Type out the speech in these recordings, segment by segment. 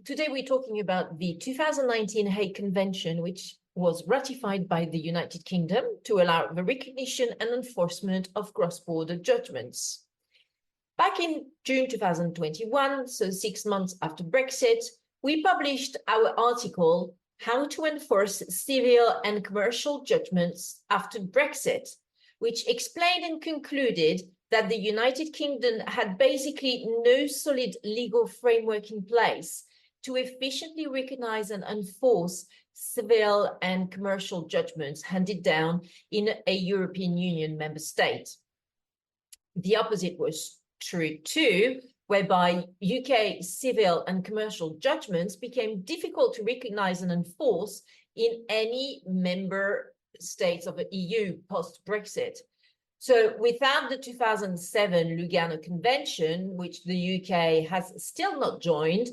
Today we're talking about the 2019 Hague Convention, which was ratified by the United Kingdom to allow the recognition and enforcement of cross-border judgments. Back in June 2021, so 6 months after Brexit, we published our article, How to Enforce Civil and Commercial Judgments After Brexit, which explained and concluded that the United Kingdom had basically no solid legal framework in place to efficiently recognize and enforce civil and commercial judgments handed down in a European Union member state. The opposite was true too, whereby UK civil and commercial judgments became difficult to recognize and enforce in any member states of the EU post-Brexit. So without the 2007 Lugano Convention, which the UK has still not joined,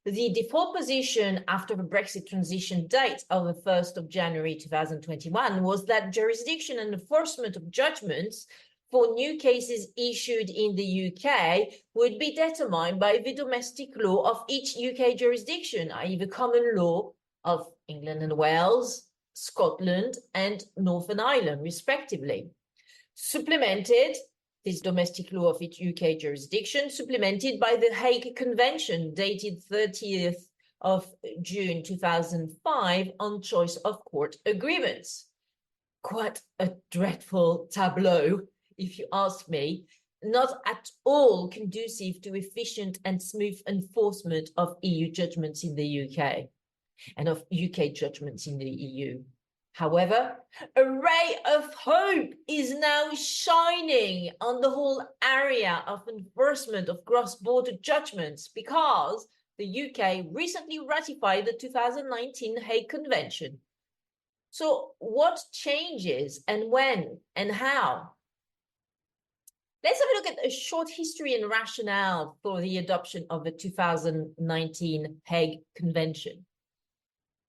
the default position after the Brexit transition date of the 1st of January 2021 was that jurisdiction and enforcement of judgments for new cases issued in the UK would be determined by the domestic law of each UK jurisdiction, i.e. the common law of England and Wales, Scotland and Northern Ireland, respectively. Supplemented, this domestic law of each UK jurisdiction, supplemented by the Hague Convention dated 30th of June 2005 on choice of court agreements. Quite a dreadful tableau, if you ask me, not at all conducive to efficient and smooth enforcement of EU judgments in the UK and of UK judgments in the EU. However, a ray of hope is now shining on the whole area of enforcement of cross-border judgments because the UK recently ratified the 2019 Hague Convention. So what changes and when and how? Let's have a look at a short history and rationale for the adoption of the 2019 Hague Convention.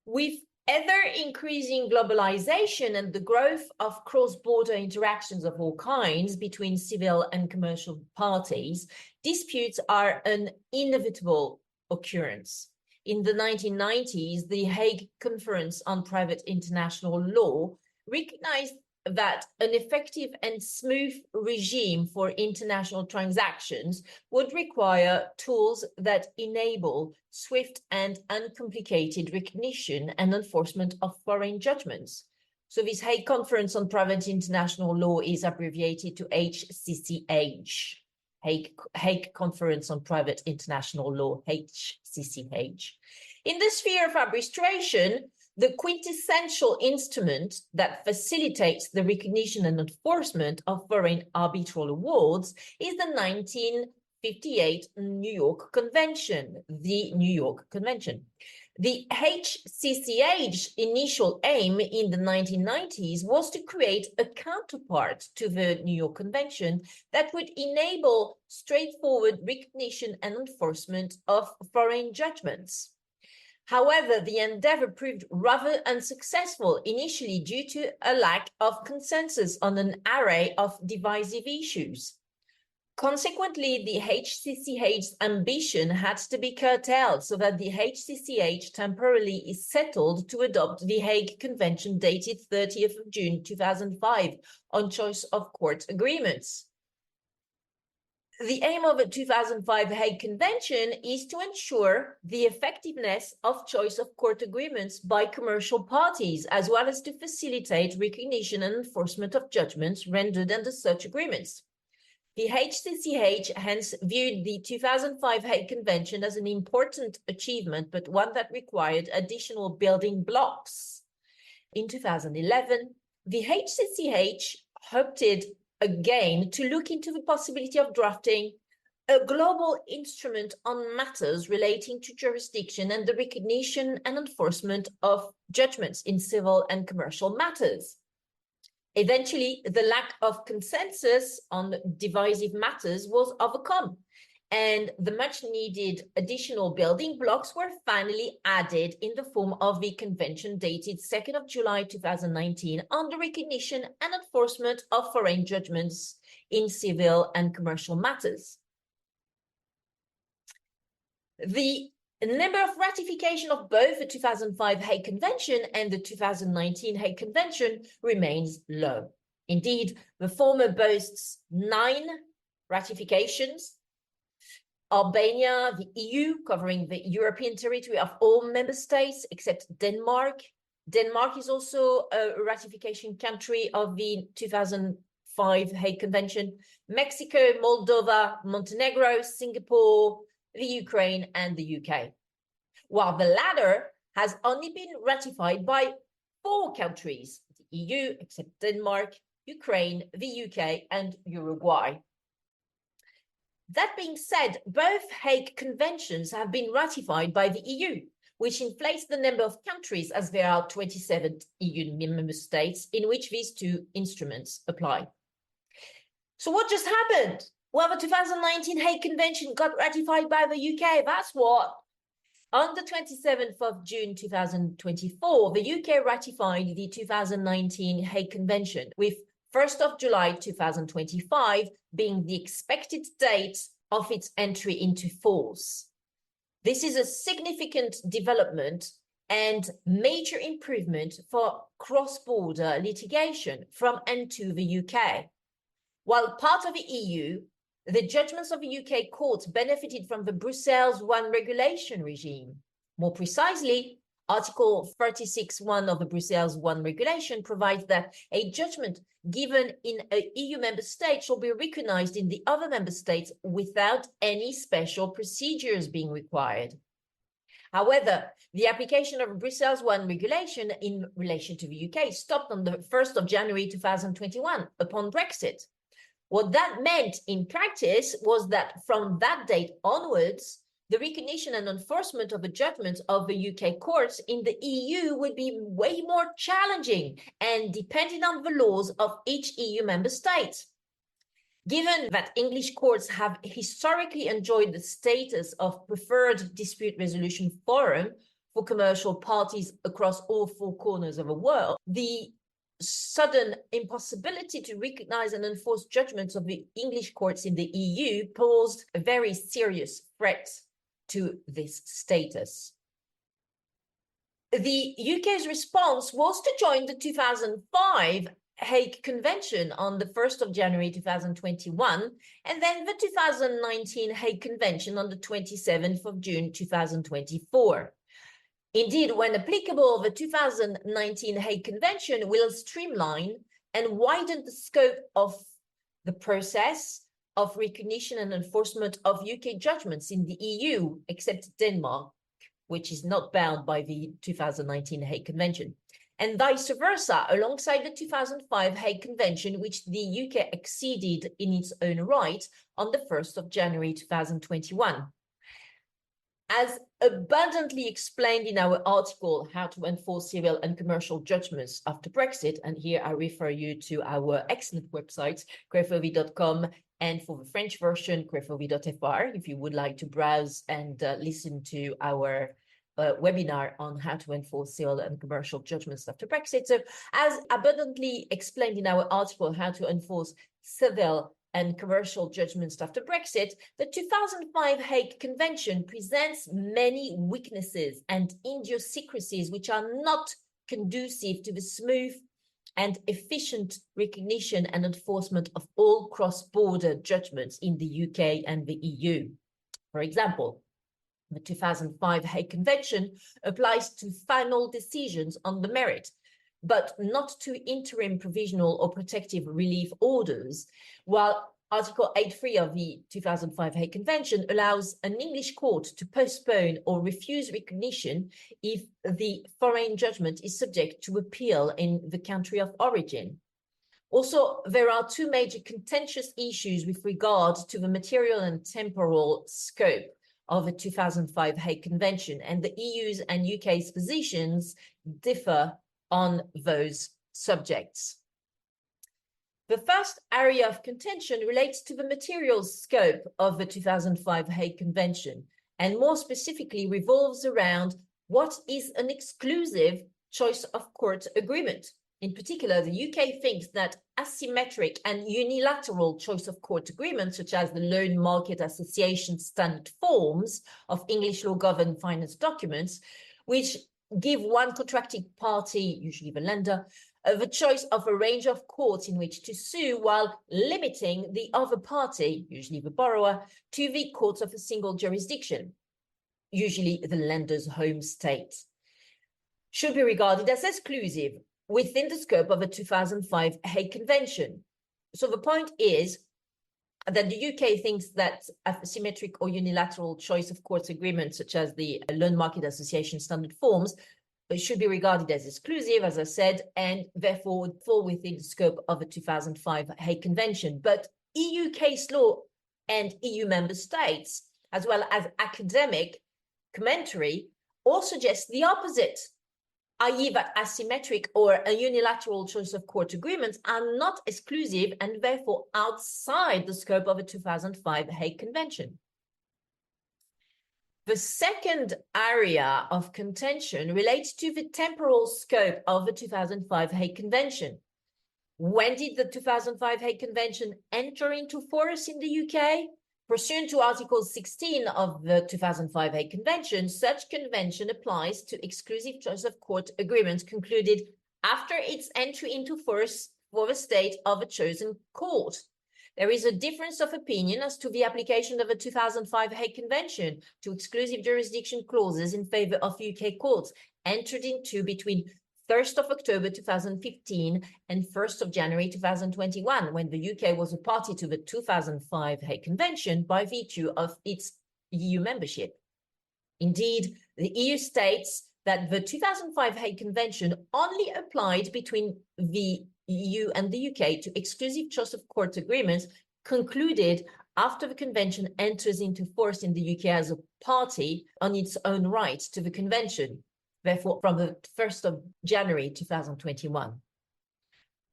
With ever-increasing globalization and the growth of cross-border interactions of all kinds between civil and commercial parties, disputes are an inevitable occurrence. In the 1990s, the Hague Conference on Private International Law recognized that an effective and smooth regime for international transactions would require tools that enable swift and uncomplicated recognition and enforcement of foreign judgments. So this Hague Conference on Private International Law is abbreviated to HCCH, Hague Conference on Private International Law, HCCH. In the sphere of arbitration, the quintessential instrument that facilitates the recognition and enforcement of foreign arbitral awards is the 1958 New York Convention, the New York Convention. The HCCH initial aim in the 1990s was to create a counterpart to the New York Convention that would enable straightforward recognition and enforcement of foreign judgments. However, the endeavor proved rather unsuccessful initially due to a lack of consensus on an array of divisive issues. Consequently, the HCCH's ambition had to be curtailed so that the HCCH temporarily is settled to adopt the Hague Convention dated 30th of June 2005 on choice of court agreements. The aim of the 2005 Hague Convention is to ensure the effectiveness of choice of court agreements by commercial parties, as well as to facilitate recognition and enforcement of judgments rendered under such agreements. The HCCH hence viewed the 2005 Hague Convention as an important achievement, but one that required additional building blocks. In 2011, the HCCH opted again to look into the possibility of drafting a global instrument on matters relating to jurisdiction and the recognition and enforcement of judgments in civil and commercial matters. Eventually, the lack of consensus on divisive matters was overcome, and the much needed additional building blocks were finally added in the form of the convention dated 2nd of July 2019 on the recognition and enforcement of foreign judgments in civil and commercial matters. The The number of ratification of both the 2005 Hague Convention and the 2019 Hague Convention remains low. Indeed, the former boasts 9 ratifications. Albania, the EU, covering the European territory of all member states except Denmark. Denmark is also a ratification country of the 2005 Hague Convention. Mexico, Moldova, Montenegro, Singapore, the Ukraine, and the UK, while the latter has only been ratified by 4 countries, the EU, except Denmark, Ukraine, the UK, and Uruguay. That being said, both Hague Conventions have been ratified by the EU, which inflates the number of countries as there are 27 EU member states in which these 2 instruments apply. So what just happened? Well, the 2019 Hague Convention got ratified by the UK, that's what. On the 27th of June 2024, the UK ratified the 2019 Hague Convention, with 1st of July 2025 being the expected date of its entry into force. This is a significant development and major improvement for cross-border litigation from and to the UK. While part of the EU, the judgments of the UK courts benefited from the Brussels I regulation regime. More precisely, Article 36(1) of the Brussels I regulation provides that a judgment given in an EU member state shall be recognized in the other member states without any special procedures being required. However, the application of Brussels I regulation in relation to the UK stopped on the 1st of January 2021 upon Brexit. What that meant in practice was that from that date onwards, the recognition and enforcement of the judgments of the UK courts in the EU would be way more challenging and dependent on the laws of each EU member state. Given that English courts have historically enjoyed the status of preferred dispute resolution forum for commercial parties across all 4 corners of the world, the sudden impossibility to recognize and enforce judgments of the English courts in the EU posed a very serious threat to this status. The UK's response was to join the 2005 Hague Convention on the 1st of January 2021, and then the 2019 Hague Convention on the 27th of June 2024. Indeed, when applicable, the 2019 Hague Convention will streamline and widen the scope of the process of recognition and enforcement of UK judgments in the EU, except Denmark, which is not bound by the 2019 Hague Convention, and vice versa, alongside the 2005 Hague Convention, which the UK acceded in its own right on the 1st of January 2021. As abundantly explained in our article, How to Enforce Civil and Commercial Judgments After Brexit, and here I refer you to our excellent website, crefovi.com, and for the French version, crefovi.fr, if you would like to browse and listen to our webinar on how to enforce civil and commercial judgments after Brexit. So as abundantly explained in our article, How to Enforce Civil and Commercial Judgments After Brexit, the 2005 Hague Convention presents many weaknesses and idiosyncrasies which are not conducive to the smooth and efficient recognition and enforcement of all cross-border judgments in the UK and the EU. For example, the 2005 Hague Convention applies to final decisions on the merit, but not to interim provisional or protective relief orders, while Article 8.3 of the 2005 Hague Convention allows an English court to postpone or refuse recognition if the foreign judgment is subject to appeal in the country of origin. Also, there are 2 major contentious issues with regard to the material and temporal scope of the 2005 Hague Convention, and the EU's and UK's positions differ on those subjects. The first area of contention relates to the material scope of the 2005 Hague Convention, and more specifically revolves around what is an exclusive choice of court agreement. In particular, the UK thinks that asymmetric and unilateral choice of court agreements, such as the Loan Market Association standard forms of English law governed finance documents, which give one contracting party, usually the lender, the choice of a range of courts in which to sue while limiting the other party, usually the borrower, to the courts of a single jurisdiction, usually the lender's home state, should be regarded as exclusive within the scope of a 2005 Hague Convention. So the point is that the UK thinks that asymmetric or unilateral choice of courts agreements, such as the Loan Market Association standard forms, should be regarded as exclusive, as I said, and therefore would fall within the scope of a 2005 Hague Convention. But EU case law and EU member states, as well as academic commentary, all suggest the opposite, i.e. that asymmetric or a unilateral choice of court agreements are not exclusive and therefore outside the scope of a 2005 Hague Convention. The second area of contention relates to the temporal scope of the 2005 Hague Convention. When did the 2005 Hague Convention enter into force in the UK? Pursuant to Article 16 of the 2005 Hague Convention, such convention applies to exclusive choice of court agreements concluded after its entry into force for the state of a chosen court. There is a difference of opinion as to the application of the 2005 Hague Convention to exclusive jurisdiction clauses in favour of UK courts entered into between 1st of October 2015 and 1st of January 2021, when the UK was a party to the 2005 Hague Convention by virtue of its EU membership. Indeed, the EU states that the 2005 Hague Convention only applied between the EU and the UK to exclusive choice of court agreements concluded after the convention enters into force in the UK as a party on its own right to the convention, therefore from the 1st of January 2021.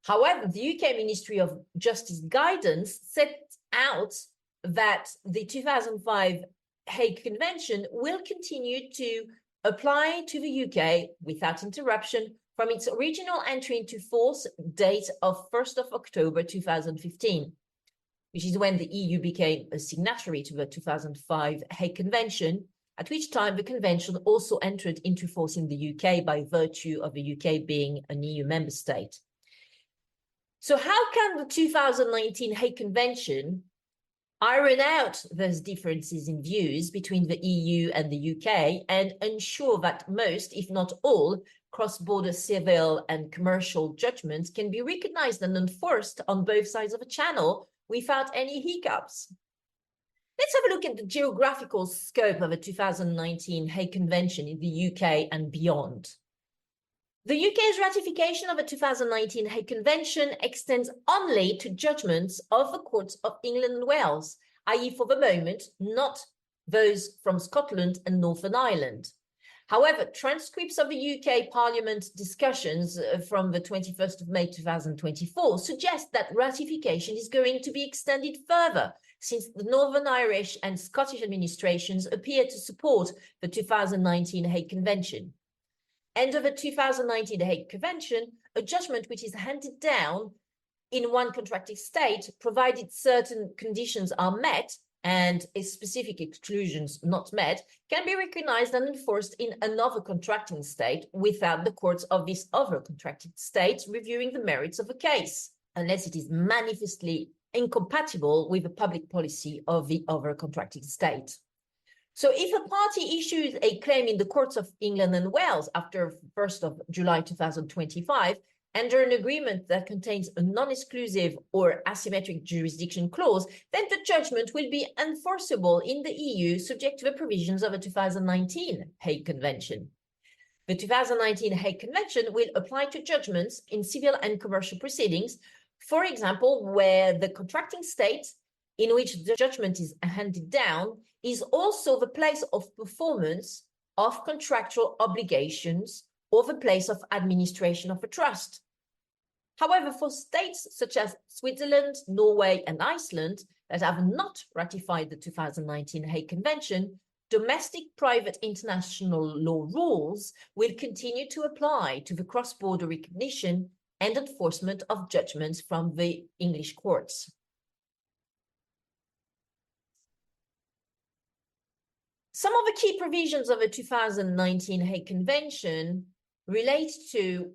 However, the UK Ministry of Justice guidance set out that the 2005 Hague Convention will continue to apply to the UK without interruption from its original entry into force date of 1st of October 2015, which is when the EU became a signatory to the 2005 Hague Convention, at which time the convention also entered into force in the UK by virtue of the UK being an EU member state. So how can the 2019 Hague Convention iron out those differences in views between the EU and the UK and ensure that most, if not all, cross-border civil and commercial judgments can be recognized and enforced on both sides of a channel without any hiccups? Let's have a look at the geographical scope of the 2019 Hague Convention in the UK and beyond. The UK's ratification of the 2019 Hague Convention extends only to judgments of the courts of England and Wales, i.e. for the moment, not those from Scotland and Northern Ireland. However, transcripts of the UK Parliament discussions from the 21st of May 2024 suggest that ratification is going to be extended further, since the Northern Irish and Scottish administrations appear to support the 2019 Hague Convention. Under the 2019 Hague Convention, a judgment which is handed down in one contracting state, provided certain conditions are met and specific exclusions not met, can be recognized and enforced in another contracting state without the courts of this other contracting state reviewing the merits of a case, unless it is manifestly incompatible with the public policy of the other contracting state. So if a party issues a claim in the courts of England and Wales after 1st of July 2025, under an agreement that contains a non-exclusive or asymmetric jurisdiction clause, then the judgment will be enforceable in the EU subject to the provisions of the 2019 Hague Convention. The 2019 Hague Convention will apply to judgments in civil and commercial proceedings, for example, where the contracting state in which the judgment is handed down is also the place of performance of contractual obligations or the place of administration of a trust. However, for states such as Switzerland, Norway, and Iceland that have not ratified the 2019 Hague Convention, domestic private international law rules will continue to apply to the cross-border recognition and enforcement of judgments from the English courts. Some of the key provisions of the 2019 Hague Convention relate to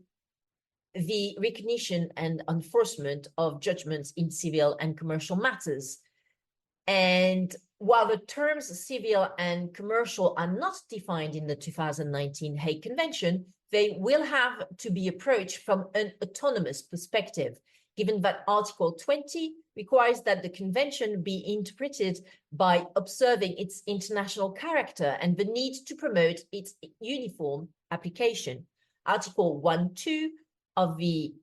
the recognition and enforcement of judgments in civil and commercial matters. And while the terms civil and commercial are not defined in the 2019 Hague Convention, they will have to be approached from an autonomous perspective, given that Article 20 requires that the convention be interpreted by observing its international character and the need to promote its uniform application. Article 1.2 of the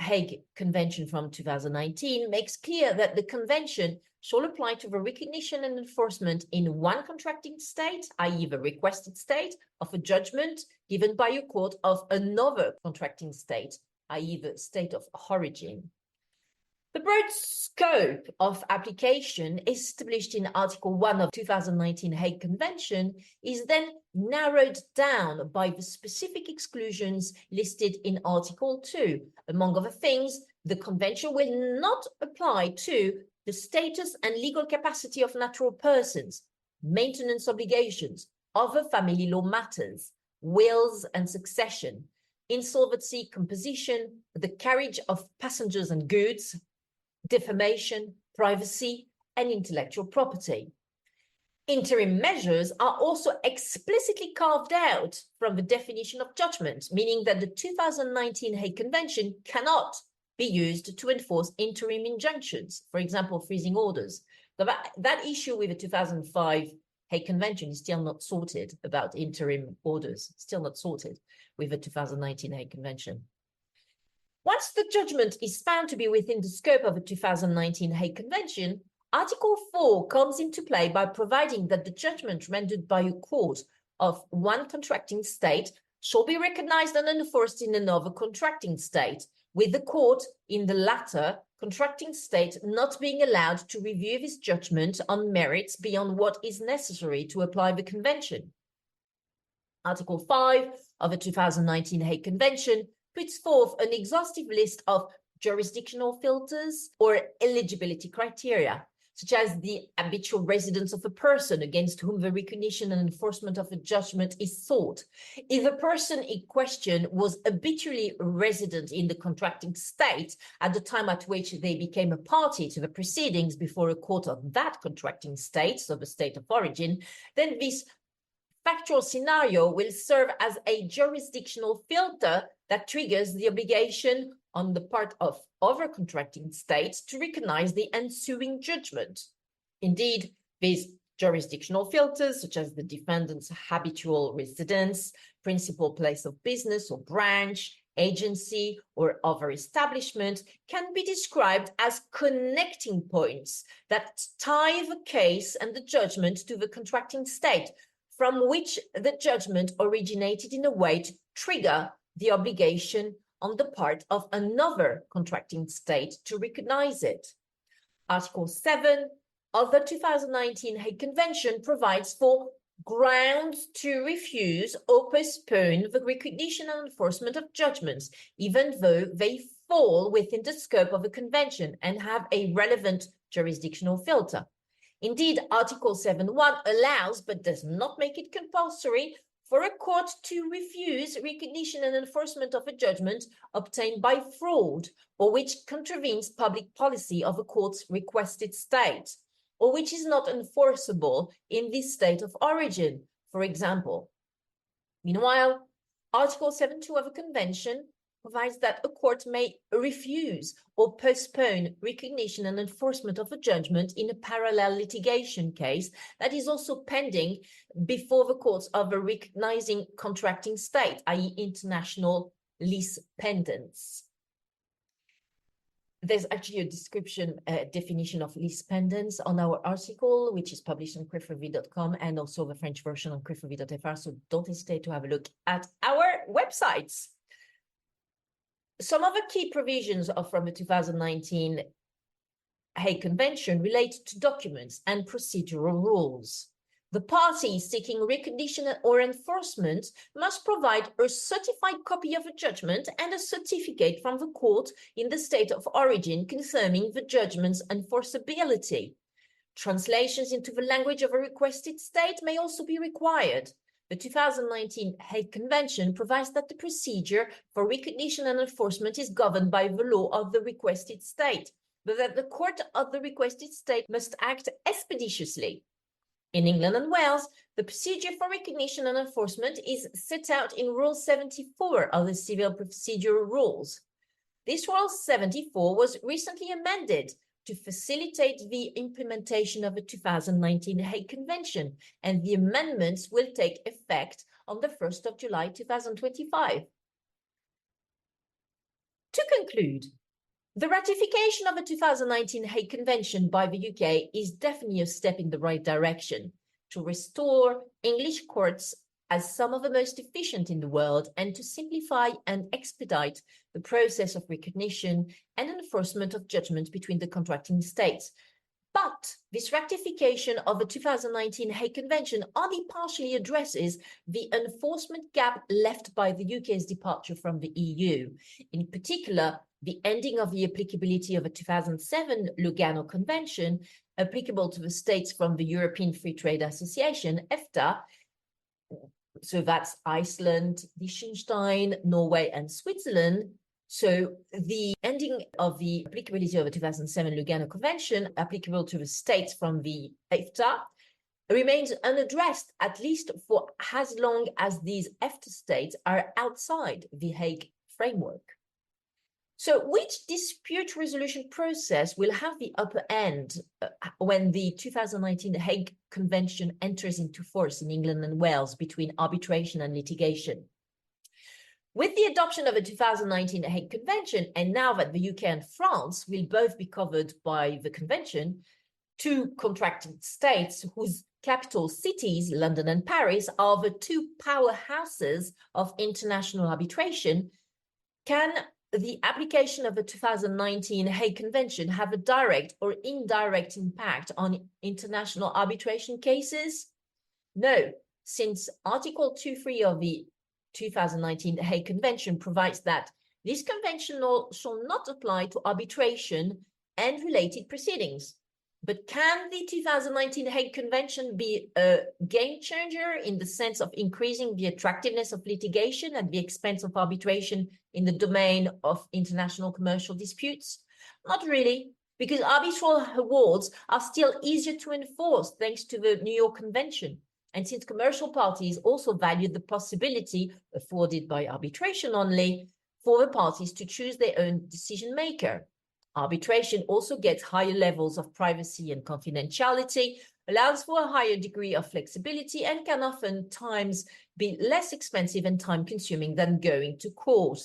Hague Convention from 2019 makes clear that the convention shall apply to the recognition and enforcement in one contracting state, i.e. the requested state, of a judgment given by a court of another contracting state, i.e. the state of origin. The broad scope of application established in Article 1 of 2019 Hague Convention is then narrowed down by the specific exclusions listed in Article 2. Among other things, the Convention will not apply to the status and legal capacity of natural persons, maintenance obligations, other family law matters, wills and succession, insolvency, composition, the carriage of passengers and goods, defamation, privacy, and intellectual property. Interim measures are also explicitly carved out from the definition of judgment, meaning that the 2019 Hague Convention cannot be used to enforce interim injunctions, for example, freezing orders. That issue with the 2005 Hague Convention is still not sorted about interim orders, still not sorted with the 2019 Hague Convention. Once the judgment is found to be within the scope of the 2019 Hague Convention, Article 4 comes into play by providing that the judgment rendered by a court of one contracting state shall be recognized and enforced in another contracting state, with the court in the latter contracting state not being allowed to review this judgment on merits beyond what is necessary to apply the convention. Article 5 of the 2019 Hague Convention puts forth an exhaustive list of jurisdictional filters or eligibility criteria, such as the habitual residence of a person against whom the recognition and enforcement of a judgment is sought. If a person in question was habitually resident in the contracting state at the time at which they became a party to the proceedings before a court of that contracting state, so the state of origin, then this factual scenario will serve as a jurisdictional filter that triggers the obligation on the part of other contracting states to recognize the ensuing judgment. Indeed, these jurisdictional filters, such as the defendant's habitual residence, principal place of business or branch, agency, or other establishment, can be described as connecting points that tie the case and the judgment to the contracting state, from which the judgment originated, in a way to trigger the obligation on the part of another contracting state to recognize it. Article 7 of the 2019 Hague Convention provides for grounds to refuse or postpone the recognition and enforcement of judgments, even though they fall within the scope of the convention and have a relevant jurisdictional filter. Indeed, Article 7.1 allows, but does not make it compulsory, for a court to refuse recognition and enforcement of a judgment obtained by fraud, or which contravenes public policy of a court's requested state, or which is not enforceable in this state of origin, for example. Meanwhile, Article 7.2 of the Convention provides that a court may refuse or postpone recognition and enforcement of a judgment in a parallel litigation case that is also pending before the courts of a recognizing contracting state, i.e. international lis pendens. There's actually a description, definition of lis pendens on our article, which is published on crefovi.com, and also the French version on crefovi.fr, so don't hesitate to have a look at our websites. Some of the key provisions from the 2019 Hague Convention relate to documents and procedural rules. The party seeking recognition or enforcement must provide a certified copy of a judgment and a certificate from the court in the state of origin confirming the judgment's enforceability. Translations into the language of a requested state may also be required. The 2019 Hague Convention provides that the procedure for recognition and enforcement is governed by the law of the requested state, but that the court of the requested state must act expeditiously. In England and Wales, the procedure for recognition and enforcement is set out in Rule 74 of the Civil Procedural Rules. This Rule 74 was recently amended to facilitate the implementation of the 2019 Hague Convention, and the amendments will take effect on the 1st of July 2025. To conclude, the ratification of the 2019 Hague Convention by the UK is definitely a step in the right direction to restore English courts as some of the most efficient in the world and to simplify and expedite the process of recognition and enforcement of judgments between the contracting states. But this ratification of the 2019 Hague Convention only partially addresses the enforcement gap left by the UK's departure from the EU. In particular, the ending of the applicability of a 2007 Lugano Convention, applicable to the states from the European Free Trade Association, EFTA, so that's Iceland, Liechtenstein, Norway, and Switzerland. So the ending of the applicability of the 2007 Lugano Convention, applicable to the states from the EFTA, remains unaddressed, at least for as long as these EFTA states are outside the Hague framework. So which dispute resolution process will have the upper end when the 2019 Hague Convention enters into force in England and Wales between arbitration and litigation? With the adoption of the 2019 Hague Convention, and now that the UK and France will both be covered by the convention, two contracting states whose capital cities, London and Paris, are the two powerhouses of international arbitration, can the application of the 2019 Hague Convention have a direct or indirect impact on international arbitration cases? No, since Article 2.3 of the 2019 Hague Convention provides that this convention shall not apply to arbitration and related proceedings. But can the 2019 Hague Convention be a game changer in the sense of increasing the attractiveness of litigation at the expense of arbitration in the domain of international commercial disputes? Not really, because arbitral awards are still easier to enforce thanks to the New York Convention. And since commercial parties also value the possibility afforded by arbitration only for the parties to choose their own decision maker. Arbitration also gets higher levels of privacy and confidentiality, allows for a higher degree of flexibility, and can oftentimes be less expensive and time-consuming than going to court.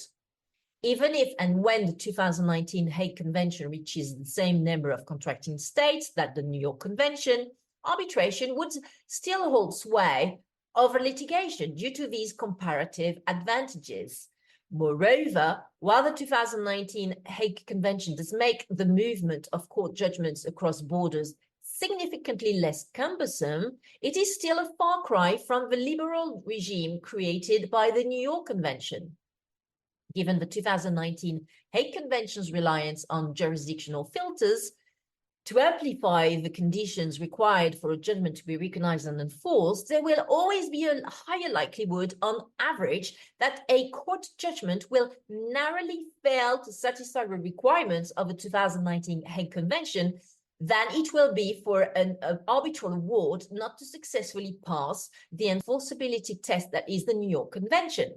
Even if and when the 2019 Hague Convention reaches the same number of contracting states that the New York Convention, arbitration would still hold sway over litigation due to these comparative advantages. Moreover, while the 2019 Hague Convention does make the movement of court judgments across borders significantly less cumbersome, it is still a far cry from the liberal regime created by the New York Convention. Given the 2019 Hague Convention's reliance on jurisdictional filters, to amplify the conditions required for a judgment to be recognized and enforced, there will always be a higher likelihood on average that a court judgment will narrowly fail to satisfy the requirements of the 2019 Hague Convention than it will be for an arbitral award not to successfully pass the enforceability test that is the New York Convention.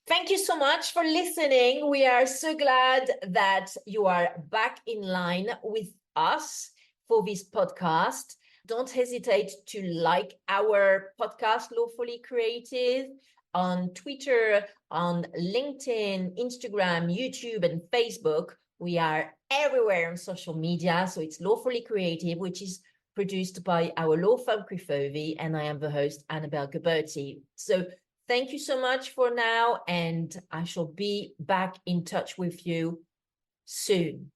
Thank you so much for listening. We are so glad that you are back in line with us for this podcast. Don't hesitate to like our podcast, Lawfully Creative, on Twitter, on LinkedIn, Instagram, YouTube, and Facebook. We are everywhere on social media. So it's Lawfully Creative, which is produced by our law firm Crefovi, and I am the host, Annabelle Gauberti. So thank you so much for now, and I shall be back in touch with you soon.